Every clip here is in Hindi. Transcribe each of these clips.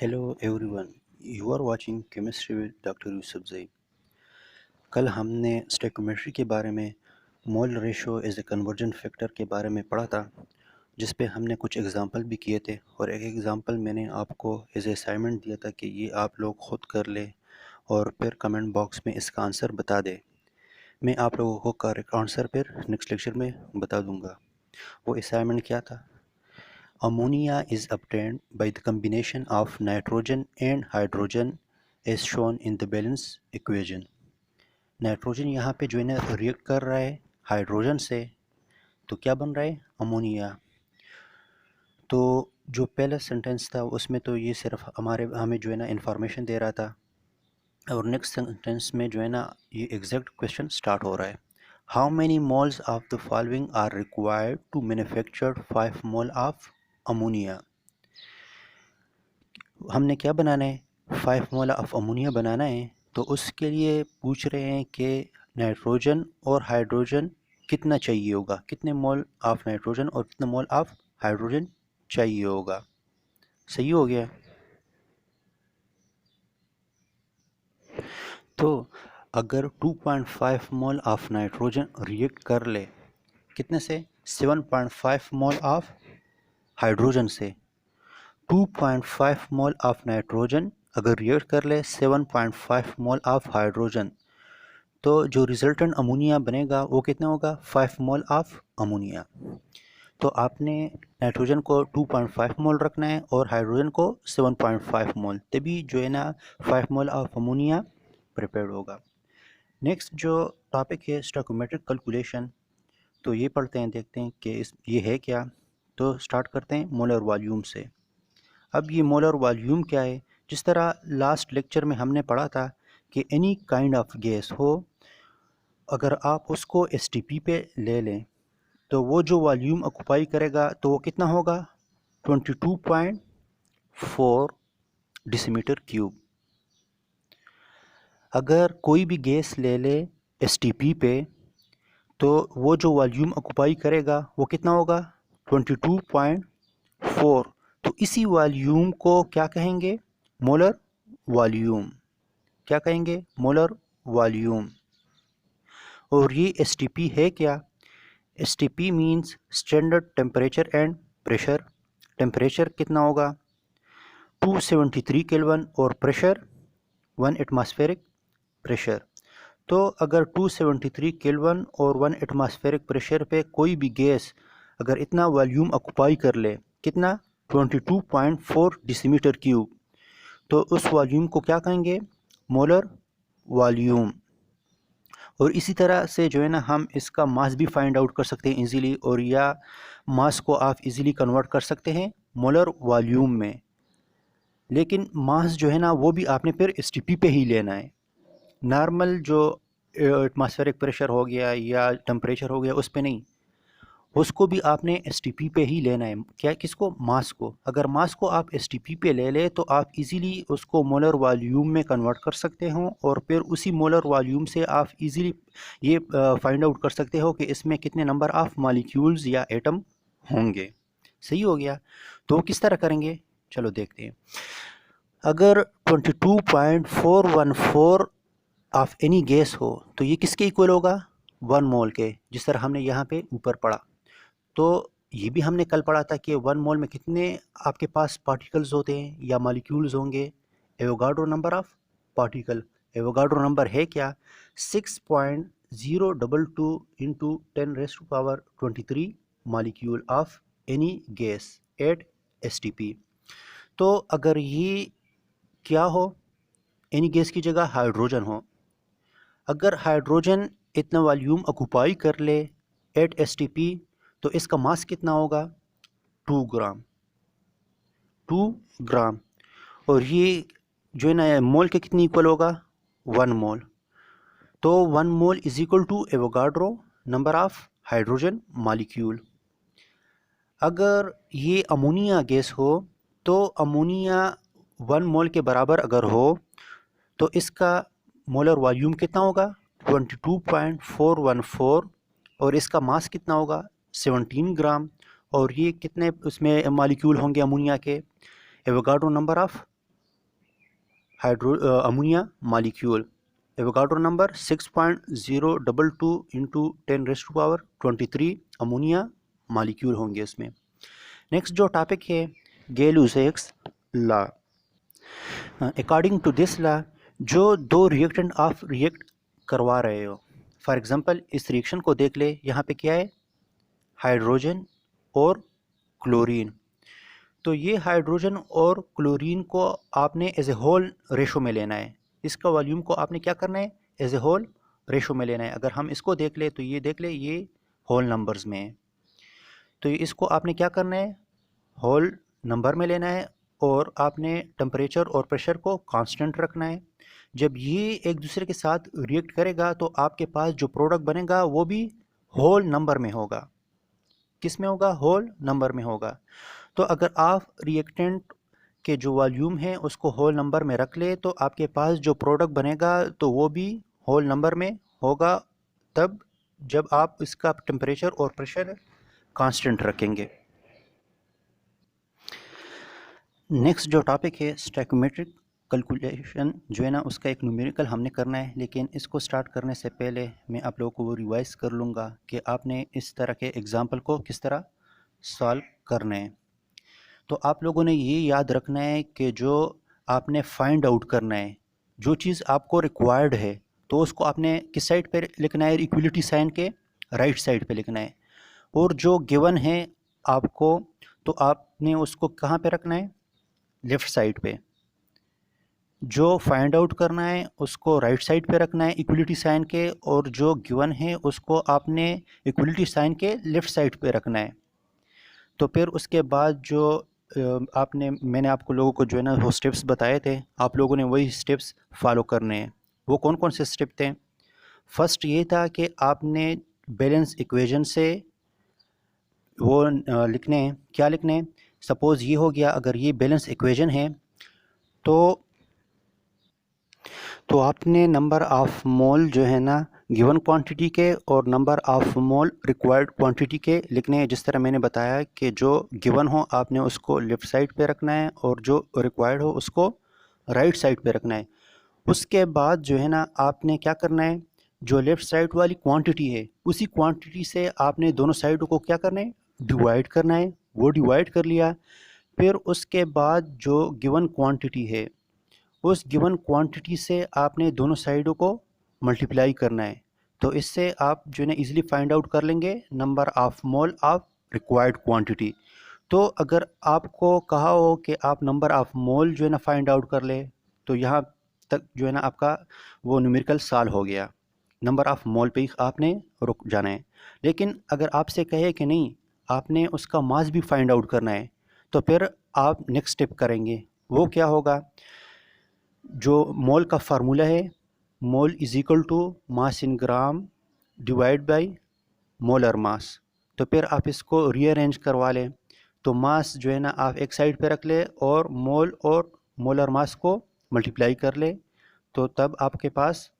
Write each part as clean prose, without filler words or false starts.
Hello everyone, you are watching Chemistry with Dr. Yusufzai। कल हमने स्टोइकियोमेट्री के बारे में mole ratio as a conversion factor के बारे में पढ़ा था, जिस पे हमने कुछ एग्जांपल भी किए थे और एक एग्जांपल मैंने आपको एज ए असाइनमेंट दिया था कि ये आप लोग ख़ुद कर ले और फिर कमेंट बॉक्स में इसका आंसर बता दें। मैं आप लोगों को करेक्ट आंसर फिर नेक्स्ट लेक्चर में बता दूंगा। वो असाइनमेंट क्या था? Ammonia is obtained by the combination of nitrogen and hydrogen as shown in the balance equation। Nitrogen यहाँ पे जो है ना रिएक्ट कर रहा है हाइड्रोजन से, तो क्या बन रहा है? अमोनिया। तो जो पहला सेंटेंस था उसमें तो ये सिर्फ हमें जो है ना इंफॉर्मेशन दे रहा था, और नेक्स्ट सेंटेंस में जो है ना ये एग्जैक्ट क्वेश्चन स्टार्ट हो रहा है। How many moles of the following are required to manufacture 5 mole of ammonia. हमने क्या बनाना है? 5 मोल ऑफ अमोनिया बनाना है। तो उसके लिए पूछ रहे हैं कि नाइट्रोजन और हाइड्रोजन कितना चाहिए होगा, कितने मोल ऑफ नाइट्रोजन और कितने मोल ऑफ हाइड्रोजन चाहिए होगा। सही हो गया। तो अगर 2.5 मोल ऑफ नाइट्रोजन रिएक्ट कर ले कितने से? 7.5 मोल ऑफ हाइड्रोजन से। 2.5 मोल ऑफ नाइट्रोजन अगर रिएक्ट कर ले 7.5 मोल ऑफ हाइड्रोजन, तो जो रिजल्टेंट अमोनिया बनेगा वो कितना होगा? 5 मोल ऑफ अमोनिया। तो आपने नाइट्रोजन को 2.5 मोल रखना है और हाइड्रोजन को 7.5 मोल, तभी जो है ना 5 मोल ऑफ अमोनिया प्रिपेयर होगा। नेक्स्ट जो टॉपिक है स्टोइकियोमेट्रिक कैलकुलेशन, तो ये पढ़ते हैं, देखते हैं कि ये है क्या। तो स्टार्ट करते हैं मोलर वॉल्यूम से। अब ये मोलर वॉल्यूम क्या है? जिस तरह लास्ट लेक्चर में हमने पढ़ा था कि एनी काइंड ऑफ गैस हो, अगर आप उसको एसटीपी पे ले लें तो वो जो वॉल्यूम ऑक्यूपाई करेगा तो वो कितना होगा? 22.4 डेसीमीटर क्यूब। अगर कोई भी गैस ले ले एसटीपी पे तो वो जो वॉल्यूम ऑक्यूपाई करेगा वो कितना होगा? 22.4। तो इसी वॉल्यूम को क्या कहेंगे? Molar volume. क्या कहेंगे? Molar volume. और ये एसटीपी है क्या? STP means standard temperature and pressure. Temperature कितना होगा? 273 केल्विन और प्रेशर 1 एटमॉस्फेरिक प्रेशर। तो अगर 273 केल्विन और 1 एटमॉस्फेरिक प्रेशर पे कोई भी गैस अगर इतना वॉल्यूम ऑक्यूपाई कर ले, कितना? 22.4 डेसीमीटर क्यूब, तो उस वॉल्यूम को क्या कहेंगे? Molar volume. और इसी तरह से जो है ना हम इसका मास भी फाइंड आउट कर सकते हैं इजीली, और या मास को आप इजीली कन्वर्ट कर सकते हैं मोलर वॉल्यूम में। लेकिन मास जो है ना वो भी आपने फिर एसटीपी पे ही लेना है। नॉर्मल जो एटमॉस्फेरिक प्रेशर हो गया या टेम्परेचर हो गया उस पे नहीं, उसको भी आपने एसटीपी पे ही लेना है। क्या? किसको? मास को। अगर मास को आप एसटीपी पे ले ले तो आप इजीली उसको मोलर वॉल्यूम में कन्वर्ट कर सकते हो, और फिर उसी मोलर वॉल्यूम से आप इजीली ये फाइंड आउट कर सकते हो कि इसमें कितने नंबर ऑफ मॉलिक्यूल्स या एटम होंगे। सही हो गया। तो किस तरह करेंगे, चलो देखते हैं। अगर 22.414 ऑफ एनी गैस हो तो ये किसके इक्वल होगा? 1 मोल के, जिस तरह हमने यहाँ पे ऊपर पढ़ा। तो ये भी हमने कल पढ़ा था कि 1 मोल में कितने आपके पास पार्टिकल्स होते हैं या मॉलिक्यूल्स होंगे? Avogadro number of particle. Avogadro number है क्या? 6.022 into 10⁻23 molecule of any gas at STP. तो अगर ये क्या हो? एनी गैस की जगह हाइड्रोजन हो। अगर हाइड्रोजन इतना वॉल्यूम ऑक्यूपाई कर ले एट एसटीपी, तो इसका मास कितना होगा? 2 ग्राम। 2 ग्राम। और ये जो है ना मोल के कितनी इक्वल होगा? 1 मोल। तो 1 mole is equal to Avogadro number of hydrogen molecule. अगर ये अमोनिया गैस हो तो अमोनिया 1 मोल के बराबर अगर हो तो इसका मोलर वॉल्यूम कितना होगा? 22.414। और इसका मास कितना होगा? 17 ग्राम। और ये कितने उसमें मॉलिक्यूल होंगे अमोनिया के? Avogadro number of ammonia molecule, Avogadro number 6.022 into 10⁻23 ammonia molecule होंगे इसमें। नेक्स्ट जो टॉपिक है Gay Lussac's law. According to this law, जो दो रिएक्टेंट आप रिएक्ट करवा रहे हो, फॉर एग्जांपल इस रिएक्शन को देख ले, यहाँ पे क्या है, हाइड्रोजन और क्लोरीन। तो ये हाइड्रोजन और क्लोरीन को आपने एज ए होल रेशो में लेना है, इसका वॉल्यूम को आपने क्या करना है, एज ए होल रेशो में लेना है। अगर हम इसको देख ले तो ये देख ले, ये होल नंबर्स में है, तो इसको आपने क्या करना है, होल नंबर में लेना है, और आपने टेम्परेचर और प्रेशर को कांस्टेंट रखना है। जब ये एक दूसरे के साथ रिएक्ट करेगा तो आपके पास जो प्रोडक्ट बनेगा वो भी होल नंबर में होगा। किस में होगा, होल नंबर में होगा। तो अगर आप रिएक्टेंट के जो वॉल्यूम है उसको होल नंबर में रख ले तो आपके पास जो प्रोडक्ट बनेगा तो वो भी होल नंबर में होगा, तब जब आप इसका टेम्परेचर और प्रेशर कांस्टेंट रखेंगे। नेक्स्ट जो टॉपिक है स्टोइकोमेट्रिक कैलकुलेशन, जो है ना उसका एक न्यूमेरिकल हमने करना है, लेकिन इसको स्टार्ट करने से पहले मैं आप लोगों को वो रिवाइज़ कर लूँगा कि आपने इस तरह के एग्ज़ाम्पल को किस तरह सॉल्व करना है। तो आप लोगों ने ये याद रखना है कि जो आपने फाइंड आउट करना है, जो चीज़ आपको रिक्वायर्ड है, तो उसको आपने किस साइड पे लिखना है, इक्वलिटी साइन के राइट साइड पे लिखना है। और जो गिवन है आपको, तो आपने उसको कहाँ पे रखना है, लेफ़्ट साइड पे। जो फाइंड आउट करना है उसको राइट साइड पे रखना है इक्वलिटी साइन के, और जो गिवन है उसको आपने इक्वलिटी साइन के लेफ़्ट साइड पे रखना है। तो फिर उसके बाद जो मैंने आपको लोगों को जो है ना वो स्टेप्स बताए थे, आप लोगों ने वही स्टेप्स फॉलो करने हैं। वो कौन कौन से स्टेप थे? फर्स्ट ये था कि आपने बैलेंस इक्वेशन से वो लिखने हैं, क्या लिखने हैं, सपोज़ ये हो गया, अगर ये बैलेंस इक्वेशन है तो आपने नंबर ऑफ़ मोल जो है ना गिवन क्वांटिटी के और number of mole required quantity के लिखने हैं। जिस तरह मैंने बताया कि जो गिवन हो आपने उसको लेफ़्ट साइड पे रखना है और जो रिक्वायर्ड हो उसको राइट साइड पे रखना है। उसके बाद जो है ना आपने क्या करना है, जो लेफ़्ट साइड वाली क्वांटिटी है उसी क्वांटिटी से आपने दोनों साइडों को क्या करना है, डिवाइड करना है। वो डिवाइड कर लिया, फिर उसके बाद जो गिवन क्वांटिटी है उस गिवन क्वांटिटी से आपने दोनों साइडों को मल्टीप्लाई करना है। तो इससे आप जो है ना इजीली फाइंड आउट कर लेंगे number of mole of required quantity. तो अगर आपको कहा हो कि आप नंबर ऑफ़ मोल जो है ना फाइंड आउट कर ले, तो यहाँ तक जो है ना आपका वो न्यूमेरिकल सॉल्व हो गया, नंबर ऑफ़ मोल पे ही आपने रुक जाना है। लेकिन अगर आपसे कहे कि नहीं आपने उसका मास भी फाइंड आउट करना है, तो फिर आप नेक्स्ट स्टेप करेंगे। वो क्या होगा, जो मोल का फार्मूला है, mole is equal to mass in gram divide by molar mass. तो फिर आप इसको रीअरेंज करवा लें, तो मास जो है ना आप एक साइड पे रख ले और मोल और मोलर मास को मल्टीप्लाई कर ले, तो तब आपके पास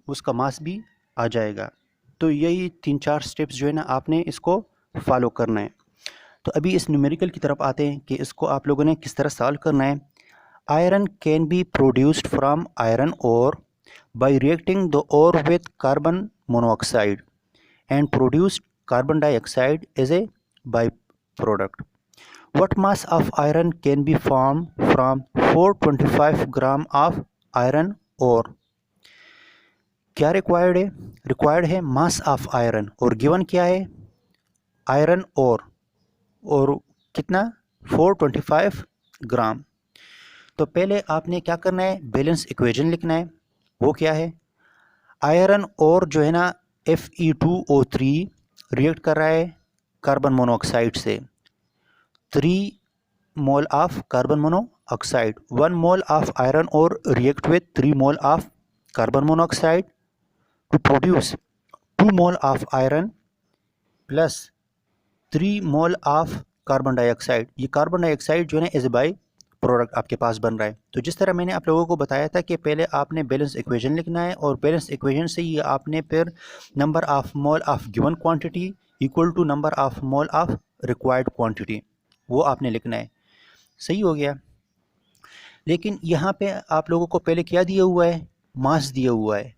उसका मास भी आ जाएगा। तो यही 3-4 स्टेप्स जो है ना आपने इसको फॉलो करना है। तो अभी इस न्यूमेरिकल की तरफ आते हैं कि इसको आप लोगों ने किस तरह सॉल्व करना है। Iron can be produced from iron ore by reacting the ore with carbon monoxide and produce carbon dioxide as a byproduct. What mass of iron can be formed from 425 gram of iron ore? क्या रिक्वायर्ड है? रिक्वायर्ड है मास ऑफ आयरन, और गिवन क्या है, आयरन और कितना, 425 ग्राम। तो पहले आपने क्या करना है, बैलेंस इक्वेशन लिखना है। वो क्या है, आयरन और जो है ना Fe2O3 रिएक्ट कर रहा है कार्बन मोनोऑक्साइड से, 3 mole of carbon monoxide, 1 mole of iron और react with 3 mole of carbon monoxide to produce 2 mole of iron plus 3 mole of carbon dioxide. ये कार्बन डाइऑक्साइड जो है ना एज ए बाई प्रोडक्ट आपके पास बन रहा है। तो जिस तरह मैंने आप लोगों को बताया था कि पहले आपने बैलेंस इक्वेशन लिखना है, और बैलेंस इक्वेशन से ही आपने फिर number of mole of given quantity equal to number of mole of required quantity वो आपने लिखना है। सही हो गया। लेकिन यहाँ पे आप लोगों को पहले क्या दिया हुआ है, मास दिया हुआ है।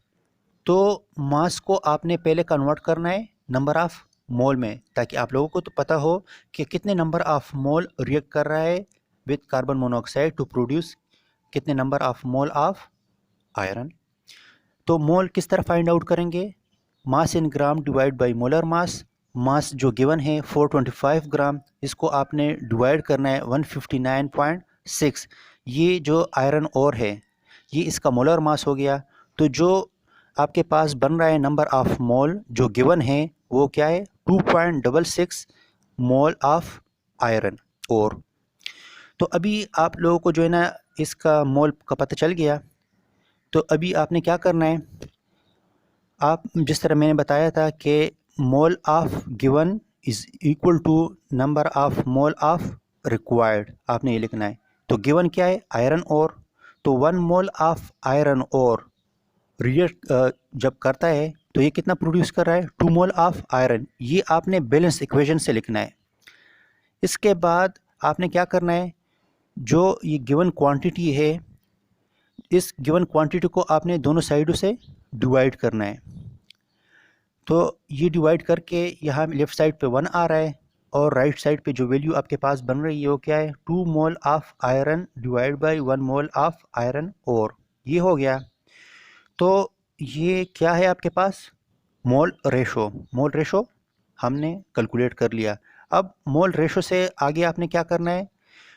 तो मास को आपने पहले कन्वर्ट करना है नंबर ऑफ़ मोल में, ताकि आप लोगों को तो पता हो कि कितने नंबर ऑफ़ मोल रिएक्ट कर रहा है with carbon monoxide to produce कितने number of mole of iron. तो मोल किस तरह फाइंड आउट करेंगे, mass in gram divide by molar mass. Mass जो गिवन है 425 ग्राम, इसको आपने डिवाइड करना है 159.6। ये जो आयरन ओर है ये इसका मोलर मास हो गया। तो जो आपके पास बन रहा है नंबर ऑफ़ मोल जो गिवन है वो क्या है, 2.66 मोल ऑफ आयरन ओर। तो अभी आप लोगों को जो है ना इसका मोल का पता चल गया। तो अभी आपने क्या करना है, आप जिस तरह मैंने बताया था कि mole of given is equal to number of mole of required, आपने ये लिखना है। तो गिवन क्या है, आयरन ओर। तो 1 mole of iron ore react जब करता है तो ये कितना प्रोड्यूस कर रहा है, 2 मोल ऑफ आयरन। ये आपने बैलेंस इक्वेशन से लिखना है। इसके बाद आपने क्या करना है, जो ये गिवन क्वांटिटी है इस गिवन क्वांटिटी को आपने दोनों साइडों से डिवाइड करना है। तो ये डिवाइड करके यहाँ लेफ़्ट साइड पे 1 आ रहा है और राइट साइड पे जो वैल्यू आपके पास बन रही है वो क्या है, 2 mole of iron divide by 1 mole of iron ore. ये हो गया। तो ये क्या है आपके पास, मोल रेशो। मोल रेशो हमने कैलकुलेट कर लिया। अब मोल रेशो से आगे आपने क्या करना है,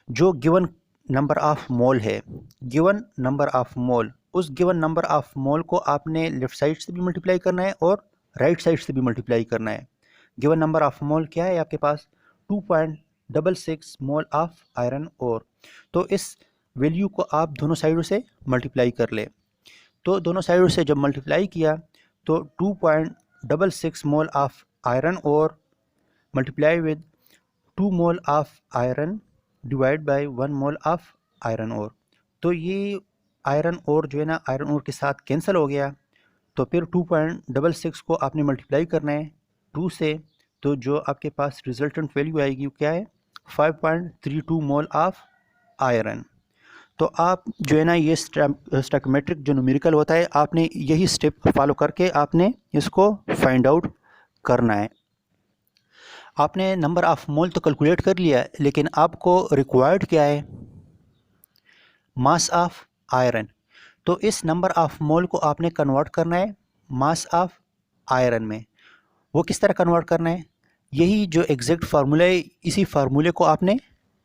जो गिवन नंबर ऑफ़ मोल है, गिवन नंबर ऑफ़ मोल, उस गिवन नंबर ऑफ़ मोल को आपने लेफ़्ट साइड से भी मल्टीप्लाई करना है और राइट साइड से भी मल्टीप्लाई करना है। गिवन नंबर ऑफ़ मोल क्या है आपके पास, 2.66 मोल ऑफ आयरन ओर। तो इस वैल्यू को आप दोनों साइडों से मल्टीप्लाई कर ले। तो दोनों साइडों से जब मल्टीप्लाई किया तो 2.66 mole of iron ore multiply with 2 mole of iron divide by 1 mole of iron ore. तो ये आयरन ओर जो है ना आयरन ओर के साथ कैंसिल हो गया। तो फिर 2.66 को आपने मल्टीप्लाई करना है 2 से। तो जो आपके पास रिजल्टेंट वैल्यू आएगी वो क्या है, 5.32 मोल ऑफ आयरन। तो आप जो है ना ये स्टैकोमेट्रिक जो न्यूमेरिकल होता है आपने यही स्टेप फॉलो करके आपने इसको फाइंड आउट करना है। आपने नंबर ऑफ़ मोल तो कैलकुलेट कर लिया है, लेकिन आपको रिक्वायर्ड क्या है, मास ऑफ आयरन। तो इस नंबर ऑफ़ मोल को आपने कन्वर्ट करना है मास ऑफ आयरन में। वो किस तरह कन्वर्ट करना है, यही जो एग्जैक्ट फार्मूला है इसी फार्मूले को आपने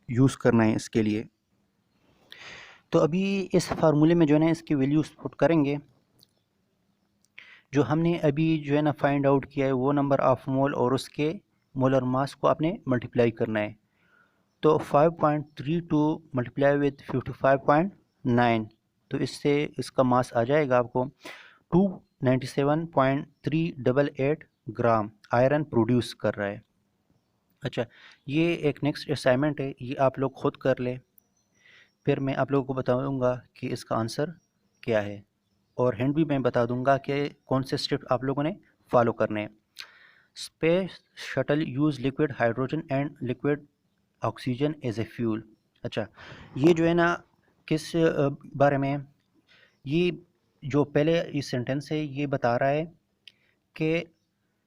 यूज़ करना है इसके लिए। तो अभी इस फार्मूले में जो है ना इसकी वैल्यूज पुट करेंगे। जो हमने अभी जो है ना फाइंड आउट किया है वो नंबर ऑफ़ मोल और उसके मोलर मास को आपने मल्टीप्लाई करना है। तो 5.32 मल्टीप्लाई विद 55.9, तो इससे इसका मास आ जाएगा आपको 297.388 ग्राम आयरन प्रोड्यूस कर रहा है। अच्छा, ये एक नेक्स्ट असाइनमेंट है, ये आप लोग खुद कर लें, फिर मैं आप लोगों को बताऊंगा कि इसका आंसर क्या है और हिंट भी मैं बता दूंगा कि कौन से स्टेप आप लोगों ने फॉलो करने हैं। Space shuttle use liquid hydrogen and liquid oxygen as a fuel. अच्छा, ये जो है ना किस बारे में, ये जो पहले इस सेंटेंस है ये बता रहा है कि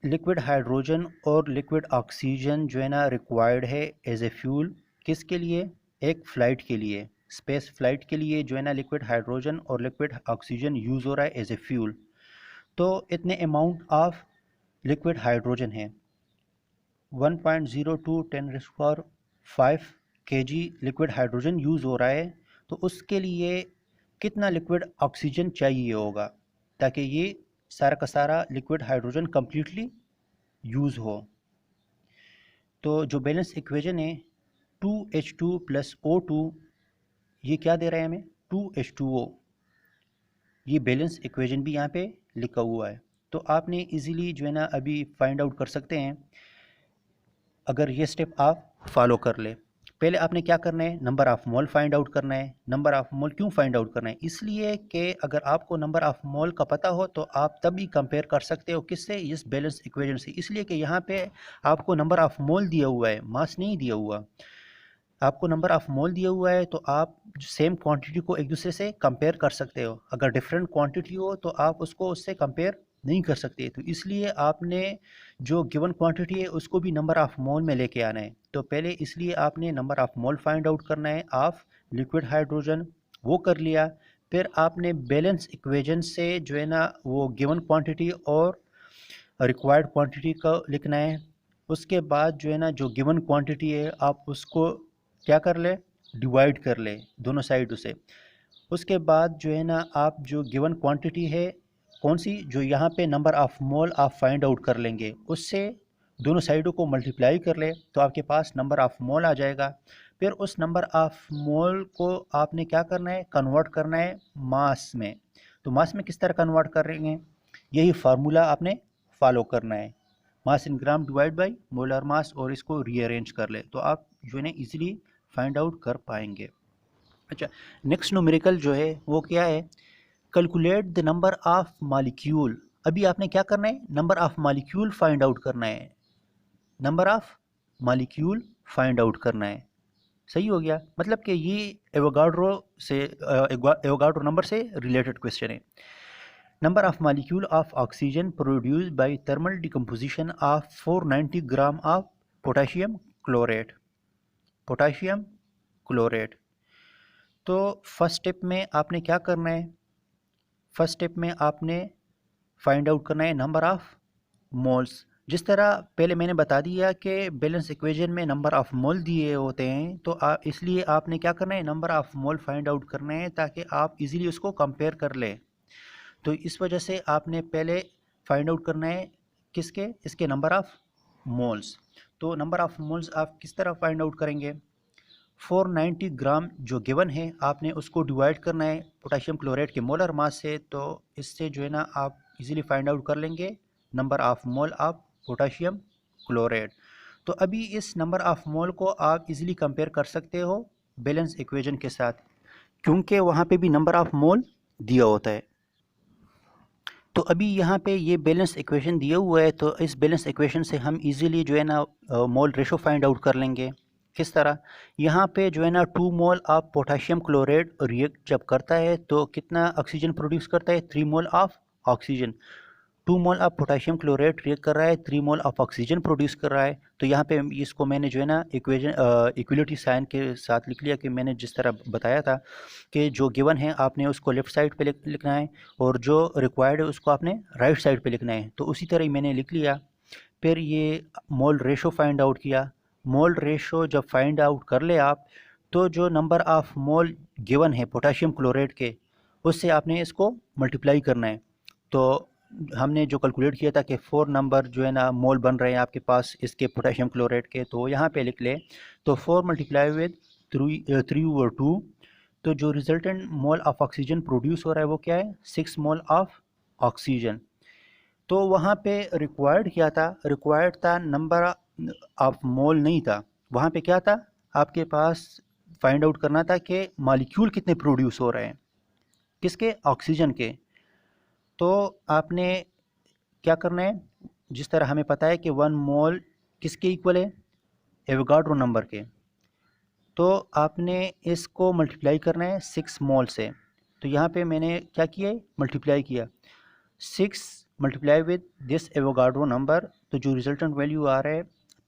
लिक्विड हाइड्रोजन और लिक्विड ऑक्सीजन जो है ना रिक्वायर्ड है एज ए फ्यूल, किसके लिए, एक फ़्लाइट के लिए, स्पेस फ़्लाइट के लिए जो है ना लिक्विड हाइड्रोजन और लिक्विड ऑक्सीजन यूज़ हो रहा है एज ए फ्यूल। तो इतने अमाउंट ऑफ लिक्विड हाइड्रोजन है 1.02 10⁵ kg लिक्विड हाइड्रोजन यूज़ हो रहा है। तो उसके लिए कितना लिक्विड ऑक्सीजन चाहिए होगा ताकि ये सारा का सारा लिक्विड हाइड्रोजन कम्प्लीटली यूज़ हो। तो जो बैलेंस इक्वेशन है 2H2 + O2, ये क्या दे रहा है हमें, 2H2O। ये बैलेंस इक्वेशन भी यहाँ पे लिखा हुआ है। तो आपने इजीली जो है ना अभी फाइंड आउट कर सकते हैं अगर ये स्टेप आप फॉलो कर ले। पहले आपने क्या करना है, number of mole find out करना है। नंबर ऑफ़ मोल क्यों फाइंड आउट करना है, इसलिए कि अगर आपको नंबर ऑफ़ मोल का पता हो तो आप तभी कंपेयर कर सकते हो किससे, इस बैलेंस इक्वेशन से। इसलिए कि यहाँ पे आपको नंबर ऑफ़ मोल दिया हुआ है, मास नहीं दिया हुआ। आपको नंबर ऑफ मोल दिया हुआ है तो आप सेम क्वांटिटी को एक दूसरे से कंपेयर कर सकते हो। अगर डिफरेंट क्वांटिटी हो तो आप उसको उससे कंपेयर नहीं कर सकते, तो इसलिए आपने जो गिवन क्वांटिटी है उसको भी नंबर ऑफ मोल में लेके आना है। तो पहले इसलिए आपने number of mole find out करना है ऑफ लिक्विड हाइड्रोजन, वो कर लिया। फिर आपने बैलेंस इक्वेशन से जो है ना वो गिवन क्वांटिटी और रिक्वायर्ड क्वांटिटी का लिखना है। उसके बाद जो है ना जो गिवन क्वांटिटी है आप उसको क्या कर ले, डिवाइड कर ले दोनों साइड से। उसके बाद जो है ना आप जो गिवन क्वांटिटी है कौन सी, जो यहाँ पे नंबर ऑफ मोल आप फाइंड आउट कर लेंगे, उससे दोनों साइडों को मल्टीप्लाई कर ले तो आपके पास नंबर ऑफ मोल आ जाएगा। फिर उस नंबर ऑफ मोल को आपने क्या करना है, कन्वर्ट करना है मास में। तो मास में किस तरह कन्वर्ट करेंगे, यही फार्मूला आपने फॉलो करना है, mass in gram divide by molar mass, और इसको रीअरेंज कर ले तो आप जो है ना इजीली फाइंड आउट कर पाएंगे। अच्छा, नेक्स्ट न्यूमेरिकल जो है वो क्या है, calculate the number of molecule. अभी आपने क्या करना है, number of molecule find out करना है, number of molecule find out करना है। सही हो गया, मतलब कि ये एवोगाड्रो से एवोगाड्रो नंबर से रिलेटेड क्वेश्चन है। Number of molecule of oxygen produced by thermal decomposition of 490 gram of potassium chlorate, potassium chlorate. तो फर्स्ट स्टेप में आपने क्या करना है, फर्स्ट स्टेप में आपने फाइंड आउट करना है नंबर ऑफ मोल्स। जिस तरह पहले मैंने बता दिया कि बैलेंस इक्वेशन में नंबर ऑफ मोल दिए होते हैं, तो इसलिए आपने क्या करना है, number of mole find out करना है ताकि आप इजीली उसको कंपेयर कर लें। तो इस वजह से आपने पहले फाइंड आउट करना है किसके, इसके नंबर ऑफ मोल्स। तो नंबर ऑफ मोल्स आप किस तरह फाइंड आउट करेंगे, 490 ग्राम जो गिवन है आपने उसको डिवाइड करना है पोटाशियम क्लोराइड के मोलर मास से, तो इससे जो है ना आप इजीली फाइंड आउट कर लेंगे number of mole of potassium chloride. तो अभी इस नंबर ऑफ मोल को आप इजीली कंपेयर कर सकते हो बैलेंस इक्वेशन के साथ, क्योंकि वहाँ पे भी नंबर ऑफ मोल दिया होता है। तो अभी यहाँ पे ये बैलेंस इक्वेशन दिया हुआ है, तो इस बैलेंस इक्वेशन से हम इजीली जो है ना मोल रेशो फाइंड आउट कर लेंगे। किस तरह, यहाँ पे जो है ना 2 mole of potassium chloride react जब करता है तो कितना ऑक्सीजन प्रोड्यूस करता है, 3 mole of oxygen. 2 mole of potassium chloride react कर रहा है, 3 मोल ऑफ ऑक्सीजन प्रोड्यूस कर रहा है। तो यहाँ पे इसको मैंने जो है ना इक्वेशन इक्वलिटी साइन के साथ लिख लिया कि मैंने जिस तरह बताया था कि जो गिवन है आपने उसको लेफ़्ट साइड पे लिखना है और जो रिक्वायर्ड है उसको आपने राइट साइड पे लिखना है। तो उसी तरह ही मैंने लिख लिया। फिर ये मोल रेशो फाइंड आउट किया। मोल रेशो जब फाइंड आउट कर ले आप, तो जो नंबर ऑफ मोल गिवन है पोटाशियम क्लोराइड के, उससे आपने इसको मल्टीप्लाई करना है। तो हमने जो कैलकुलेट किया था कि 4 नंबर जो है ना मोल बन रहे हैं आपके पास इसके पोटाशियम क्लोराइड के, तो यहाँ पे लिख ले। तो 4 मल्टीप्लाई विद 3/2, तो जो resultant mole of oxygen produce हो रहा है वो क्या है, 6 मोल ऑफ ऑक्सीजन। तो वहाँ पे रिक्वायर्ड क्या था, रिक्वायर्ड था नंबर ऑफ मोल नहीं था, वहाँ पे क्या था आपके पास, फाइंड आउट करना था कि मॉलिक्यूल कितने प्रोड्यूस हो रहे हैं, किसके, ऑक्सीजन के। तो आपने क्या करना है, जिस तरह हमें पता है कि 1 मोल किसके इक्वल है, एवोगाड्रो नंबर के, तो आपने इसको मल्टीप्लाई करना है 6 मोल से। तो यहाँ पे मैंने क्या किया है, मल्टीप्लाई किया 6 multiply with this Avogadro number, तो जो रिजल्टेंट वैल्यू आ रहा है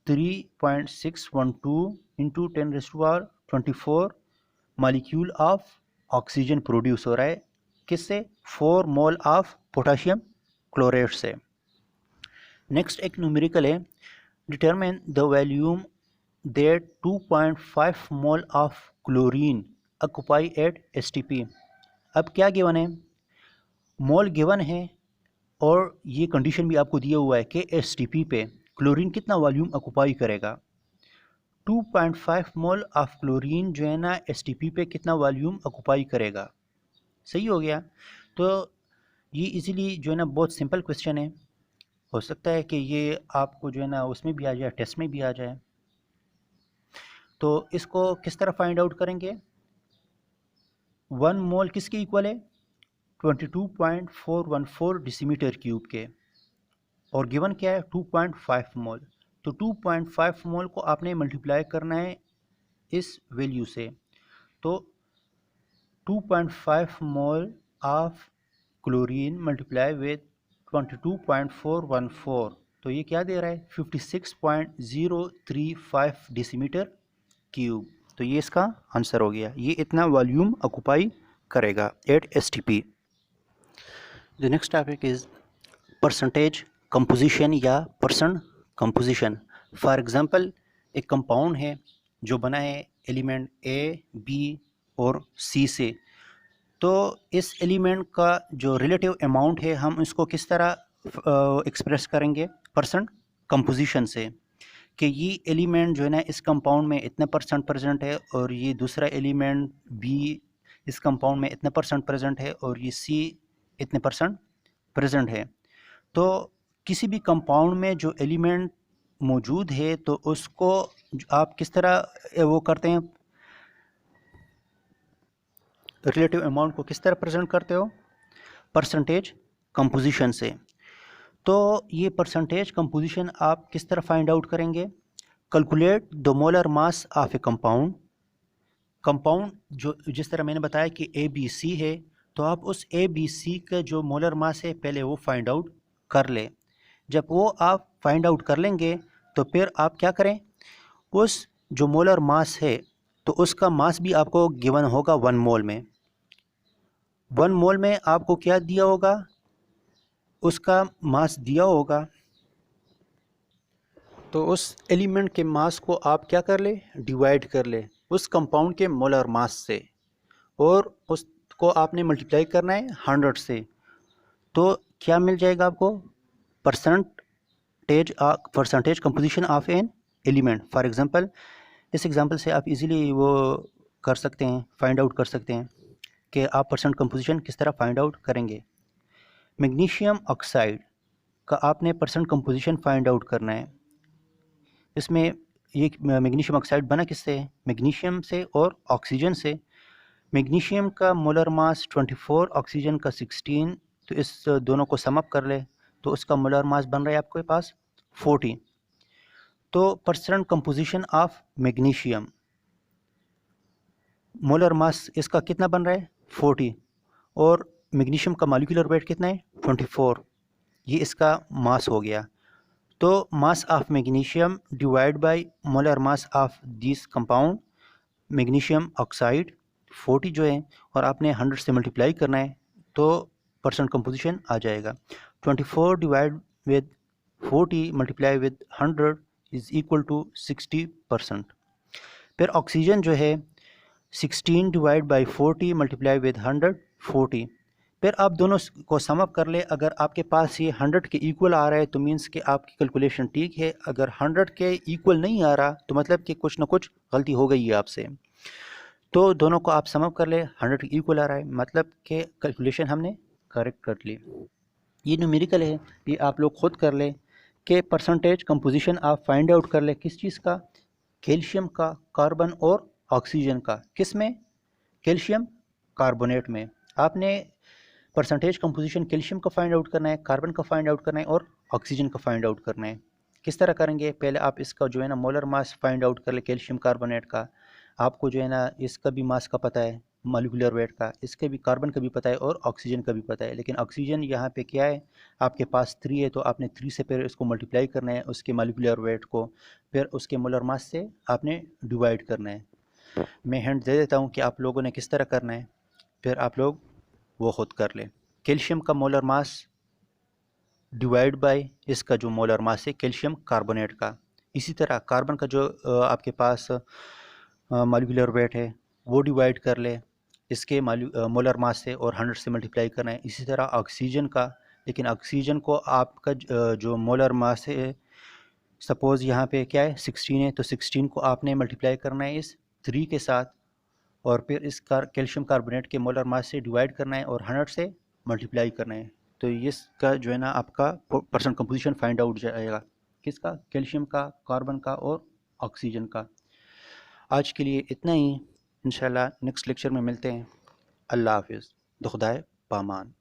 3.612 into 10⁻24 molecule of oxygen produce हो रहा है, किससे, 4 मोल ऑफ पोटाशियम क्लोराइड से। नेक्स्ट एक न्यूमेरिकल है, determine the volume that 2.5 mole of chlorine occupy at STP. अब क्या गिवन है, मोल गिवन है और ये कंडीशन भी आपको दिया हुआ है कि एसटीपी पे क्लोरीन कितना वॉल्यूम ऑक्युपाई करेगा। 2.5 मोल ऑफ क्लोरीन जो है ना एसटीपी पे कितना वॉल्यूम ऑक्युपाई करेगा। सही हो गया। तो ये इजीली जो है ना बहुत सिंपल क्वेश्चन है, हो सकता है कि ये आपको जो है ना उसमें भी आ जाए, टेस्ट में भी आ जाए। तो इसको किस तरह फाइंड आउट करेंगे, 1 मोल किसके इक्वल है, 22.414 डेसीमीटर क्यूब के, और गिवन क्या है 2.5 मोल। तो 2.5 मोल को आपने मल्टीप्लाई करना है इस वैल्यू से, तो 2.5 mole of chlorine multiply with 22.414, तो ये क्या दे रहा है 56.035 डेसीमीटर क्यूब। तो ये इसका आंसर हो गया, ये इतना वॉल्यूम ऑक्यूपाई करेगा at STP. The next topic is percentage composition या परसेंट कंपोजिशन। फॉर एग्जांपल एक कंपाउंड है जो बना है एलिमेंट ए, बी और सी से, तो इस एलिमेंट का जो रिलेटिव अमाउंट है हम इसको किस तरह एक्सप्रेस करेंगे परसेंट कंपोजिशन से, कि ये एलिमेंट जो है ना इस कंपाउंड में इतने परसेंट प्रेजेंट है और ये दूसरा एलिमेंट बी इस कंपाउंड में इतने परसेंट प्रेजेंट है और ये सी इतने परसेंट प्रेजेंट है। तो किसी भी कंपाउंड में जो एलिमेंट मौजूद है तो उसको आप किस तरह वो करते हैं, रिलेटिव अमाउंट को किस तरह प्रेजेंट करते हो, परसेंटेज कंपोजिशन से। तो ये परसेंटेज कंपोजिशन आप किस तरह फाइंड आउट करेंगे, calculate the molar mass of A compound. Compound जो जिस तरह मैंने बताया कि ए बी सी है, तो आप उस ए बी सी का जो मोलर मास है पहले वो फाइंड आउट कर ले। जब वो आप फाइंड आउट कर लेंगे तो फिर आप क्या करें, उस जो मोलर मास है तो उसका मास भी आपको गिवन होगा 1 मोल में। 1 मोल में आपको क्या दिया होगा, उसका मास दिया होगा, तो उस एलिमेंट के मास को आप क्या कर ले, डिवाइड कर ले उस कंपाउंड के मोलर मास से, और उसको आपने मल्टीप्लाई करना है 100 से। तो क्या मिल जाएगा आपको, percentage composition of an element. For example इस एग्जांपल से आप इजीली वो कर सकते हैं, फाइंड आउट कर सकते हैं कि आप परसेंट कंपोजिशन किस तरह फाइंड आउट करेंगे। मैग्नीशियम ऑक्साइड का आपने परसेंट कंपोजिशन फाइंड आउट करना है। इसमें ये मैग्नीशियम ऑक्साइड बना किससे है, मैग्नीशियम से और ऑक्सीजन से। मैग्नीशियम का मोलर मास 24, ऑक्सीजन का 16, तो इस दोनों को सम अप कर ले तो उसका मोलर मास बन रहा है आपके पास 40। तो percent composition of magnesium, molar mass इसका कितना बन रहा है 40, और मैग्नीशियम का मॉलिक्यूलर वेट कितना है 24, ये इसका मास हो गया। तो mass of magnesium divide by molar mass of this compound magnesium oxide 40 जो है, और आपने 100 से मल्टीप्लाई करना है तो परसेंट कंपोजिशन आ जाएगा। 24 divide with 40 multiply with 100 is equal to 60%। फिर ऑक्सीजन जो है 16 डिवाइड बाई 40 मल्टीप्लाई विद 100 40। फिर आप दोनों को सम अप कर ले, अगर आपके पास ये 100 के इक्वल आ रहा है तो मीन्स कि आपकी कैलकुलेशन ठीक है, अगर 100 के इक्वल नहीं आ रहा तो मतलब कि कुछ ना कुछ गलती हो गई है आपसे। तो दोनों को आप सम अप कर ले, 100 के इक्वल आ रहा है मतलब कि कैलकुलेशन हमने करेक्ट कर ली। ये न्यूमेरिकल है, ये आप लोग खुद कर ले कि परसेंटेज कंपोजिशन आप फाइंड आउट कर ले किस चीज़ का, कैल्शियम का, कार्बन और ऑक्सीजन का। किस में, कैल्शियम कार्बोनेट में। आपने परसेंटेज कंपोजिशन कैल्शियम का फाइंड आउट करना है, कार्बन का फाइंड आउट करना है और ऑक्सीजन का फाइंड आउट करना है। किस तरह करेंगे, पहले आप इसका जो है ना मोलर मास फाइंड आउट कर ले कैल्शियम कार्बोनेट का। आपको जो है ना इसका भी मास का पता है, मॉलिक्यूलर वेट का, इसके भी कार्बन का भी पता है और ऑक्सीजन का भी पता है। लेकिन ऑक्सीजन यहाँ पे क्या है, आपके पास 3 है तो आपने 3 से फिर इसको मल्टीप्लाई करना है उसके मॉलिक्यूलर वेट को, फिर उसके मोलर मास से आपने डिवाइड करना है। मैं हिंट दे देता हूँ कि आप लोगों ने किस तरह करना है, फिर आप लोग वो खुद कर लें। कैल्शियम का मोलर मास डिवाइड बाय इसका जो मोलर मास है कैल्शियम कार्बोनेट का। इसी तरह कार्बन का जो आपके पास मॉलिक्यूलर वेट है वो डिवाइड कर ले इसके मोलर मास से और 100 से मल्टीप्लाई करना है। इसी तरह ऑक्सीजन का, लेकिन ऑक्सीजन को आपका जो मोलर मास है सपोज़ यहाँ पे क्या है 16 है, तो 16 को आपने मल्टीप्लाई करना है इस 3 के साथ, और फिर इस कैल्शियम कार्बोनेट के मोलर मास से डिवाइड करना है और 100 से मल्टीप्लाई करना है। तो इसका जो है ना आपका परसेंट कंपोजिशन फाइंड आउट जाएगा, किसका, कैल्शियम का, कार्बन का और ऑक्सीजन का। आज के लिए इतना ही, इंशाल्लाह नेक्स्ट लेक्चर में मिलते हैं। अल्लाह हाफिज़, खुदाए पामान।